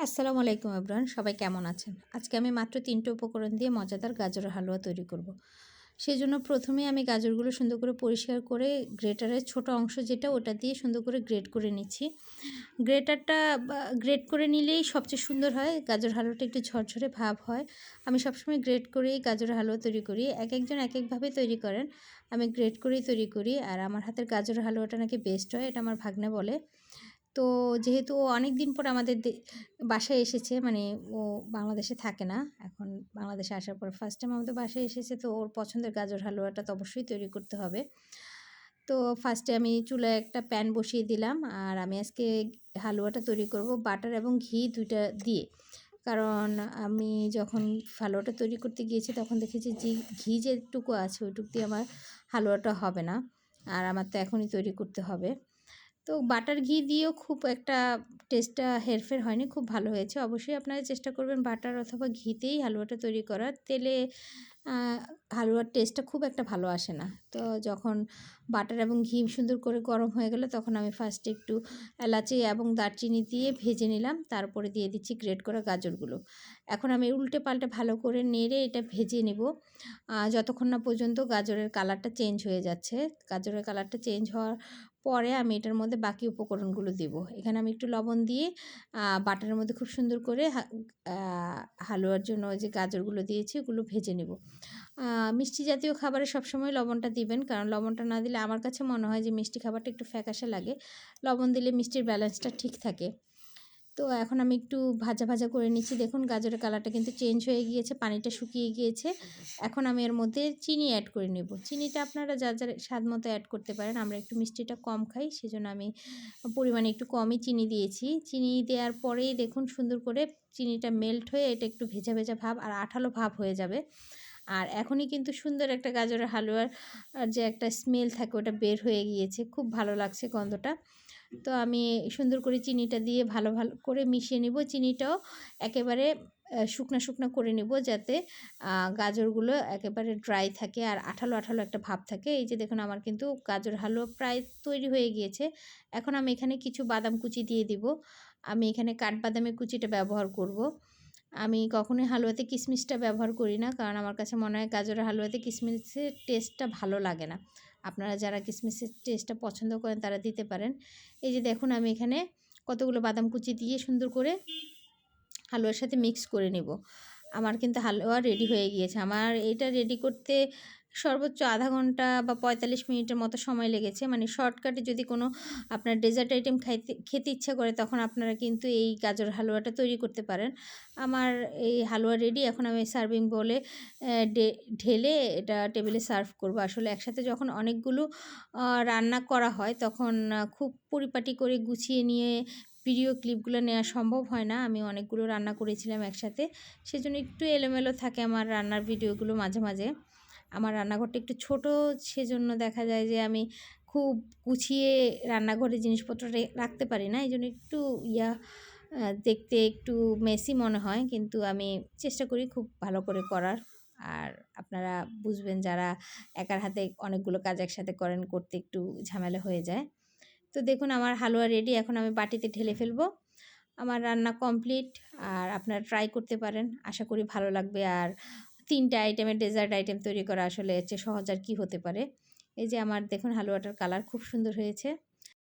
আসসালামু আলাইকুম এভরিওয়ান, সবাই কেমন আছেন? আজকে আমি মাত্র ৩টে উপকরণ দিয়ে মজাদার গাজরের হালুয়া তৈরি করব। সেজন্য প্রথমেই আমি গাজরগুলো সুন্দর করে পরিষ্কার করে গ্রেটারের ছোট অংশ যেটা ওটা দিয়ে সুন্দর করে গ্রেট করে নিচ্ছি। গ্রেটারটা গ্রেট করে নিলেই সবচেয়ে সুন্দর হয়, গাজর হালুয়াটা একটু ঝরঝরে ভাব হয়। আমি সবসময় গ্রেট করেই গাজরের হালুয়া তৈরি করি। একজন একেকভাবে তৈরি করেন, আমি গ্রেট করেই তৈরি করি। আর আমার হাতের গাজরের হালুয়াটা নাকি বেস্ট হয়, এটা আমার ভাগ্নে বলে। তো যেহেতু ও অনেক দিন পর আমাদের বাসায় এসেছে, মানে ও বাংলাদেশে থাকে না, এখন বাংলাদেশে আসার পর ফার্স্ট টাইম আমাদের বাসায় এসেছে, তো ওর পছন্দের গাজর হালুয়াটা তো অবশ্যই তৈরি করতে হবে। তো ফার্স্টে আমি চুলায় একটা প্যান বসিয়ে দিলাম, আর আমি আজকে হালুয়াটা তৈরি করব বাটার এবং ঘি দুইটা দিয়ে। কারণ আমি যখন হালুয়াটা তৈরি করতে গিয়েছি তখন দেখেছি যে ঘি যেটুকু আছে ওইটুকু দিয়ে আমার হালুয়াটা হবে না, আর আমার তো এখনই তৈরি করতে হবে। তো বাটার ঘি দিয়েও খুব একটা টেস্টটা হেরফের হয়নি, খুব ভালো হয়েছে। অবশ্যই আপনারা চেষ্টা করবেন বাটার অথবা ঘিতেই হালুয়াটা তৈরি করার। তেলে হালুয়ার টেস্টটা খুব একটা ভালো আসে না। তো যখন বাটার এবং ঘি সুন্দর করে গরম হয়ে গেল তখন আমি ফার্স্টে একটু এলাচি এবং দারচিনি দিয়ে ভেজে নিলাম, তারপরে দিয়ে দিচ্ছি গ্রেট করা গাজরগুলো। এখন আমি উল্টে পাল্টে ভালো করে নেড়ে এটা ভেজে নেব যতক্ষণ না পর্যন্ত গাজরের কালারটা চেঞ্জ হয়ে যাচ্ছে। গাজরের কালারটা চেঞ্জ হওয়ার পরে আমি এটার মধ্যে বাকি উপকরণগুলো দেব। এখানে আমি একটু লবণ দিয়ে বাটারের মধ্যে খুব সুন্দর করে হালুয়ার জন্য যে গাজরগুলো দিয়েছি ওগুলো ভেজে নেব। মিষ্টি জাতীয় খাবারে সবসময় লবণটা দিবেন, কারণ লবণটা না দিলে আমার কাছে মনে হয় যে মিষ্টি খাবারটা একটু ফ্যাকাশে লাগে। লবণ দিলে মিষ্টির ব্যালেন্সটা ঠিক থাকে। তো এখন আমি একটু ভাজা ভাজা করে নিচ্ছি। দেখুন গাজরের কালারটা কিন্তু চেঞ্জ হয়ে গিয়েছে, পানিটা শুকিয়ে গিয়েছে। এখন আমি এর মধ্যে চিনি অ্যাড করে নেব। চিনিটা আপনারা যার যার স্বাদ মতো অ্যাড করতে পারেন। আমরা একটু মিষ্টিটা কম খাই, সেজন্য আমি পরিমাণে একটু কমই চিনি দিয়েছি। চিনি দেওয়ার পরেই দেখুন সুন্দর করে চিনিটা মেল্ট হয়ে এটা একটু ভেজা ভেজা ভাব আর আঠালো ভাব হয়ে যাবে। আর এখনই কিন্তু সুন্দর একটা গাজরের হালুয়ার যে একটা স্মেল থাকে ওটা বের হয়ে গিয়েছে, খুব ভালো লাগছে গন্ধটা। তো আমি সুন্দর করে চিনিটা দিয়ে ভালো করে মিশিয়ে নিব। চিনিটাও একেবারে শুকনা শুকনা করে নিব, যাতে গাজরগুলো একেবারে ড্রাই থাকে আর আঠালো আঠালো একটা ভাব থাকে। এই যে দেখুন আমার কিন্তু গাজর হালুয়া প্রায় তৈরি হয়ে গিয়েছে। এখন আমি এখানে কিছু বাদাম কুচি দিয়ে দিব। আমি এখানে কাঠবাদামের কুচিটা ব্যবহার করব। আমি কখনোই হালুয়াতে কিশমিশটা ব্যবহার করি না, কারণ আমার কাছে মনে হয় গাজরের হালুয়াতে কিশমিশের টেস্টটা ভালো লাগে না। আপনারা যারা কিশমিশের টেস্টটা পছন্দ করেন তারা দিতে পারেন। এই যে দেখুন আমি এখানে কতগুলো বাদাম কুচি দিয়ে সুন্দর করে হালুয়ার সাথে মিক্স করে নেব। আমার কিন্তু হালুয়া রেডি হয়ে গিয়েছে। আমার এটা রেডি করতে সর্বোচ্চ আধা ঘন্টা বা ৪৫ মিনিটের মতো সময় লেগেছে। মানে শর্টকাটে যদি কোনো আপনার ডেজার্ট আইটেম খেতে ইচ্ছা করে তখন আপনারা কিন্তু এই গাজর হালুয়াটা তৈরি করতে পারেন। আমার এই হালুয়া রেডি। এখন আমি সার্ভিং বোলে ঢেলে এটা টেবিলে সার্ভ করব। আসলে একসাথে যখন অনেকগুলো রান্না করা হয় তখন খুব পরিপাটি করে গুছিয়ে নিয়ে ভিডিও ক্লিপগুলো নেওয়া সম্ভব হয় না। আমি অনেকগুলো রান্না করেছিলাম একসাথে, সেজন্য একটু এলোমেলো থাকে আমার রান্নার ভিডিওগুলো মাঝে মাঝে। আমার রান্নাঘরটা একটু ছোট, সেজন্য দেখা যায় যে আমি খুব গুছিয়ে রান্নাঘরে জিনিসপত্র রাখতে পারি না। এই জন্য একটু দেখতে একটু মেসি মনে হয়, কিন্তু আমি চেষ্টা করি খুব ভালো করে করার। আর আপনারা বুঝবেন যারা একার হাতে অনেকগুলো কাজ একসাথে করেন, করতে একটু ঝামেলা হয়ে যায়। তো দেখুন আমার হালুয়া রেডি। এখন আমি বাটিতে ঢেলে ফেলবো। আমার রান্না কমপ্লিট। আর আপনারা ট্রাই করতে পারেন, আশা করি ভালো লাগবে। আর ৩টে আইটেমের ডেজার্ট আইটেম তৈরি করা আসলে এর চেয়ে সহজ আর কী হতে পারে। এই যে আমার দেখুন হালুয়াটার কালার খুব সুন্দর হয়েছে।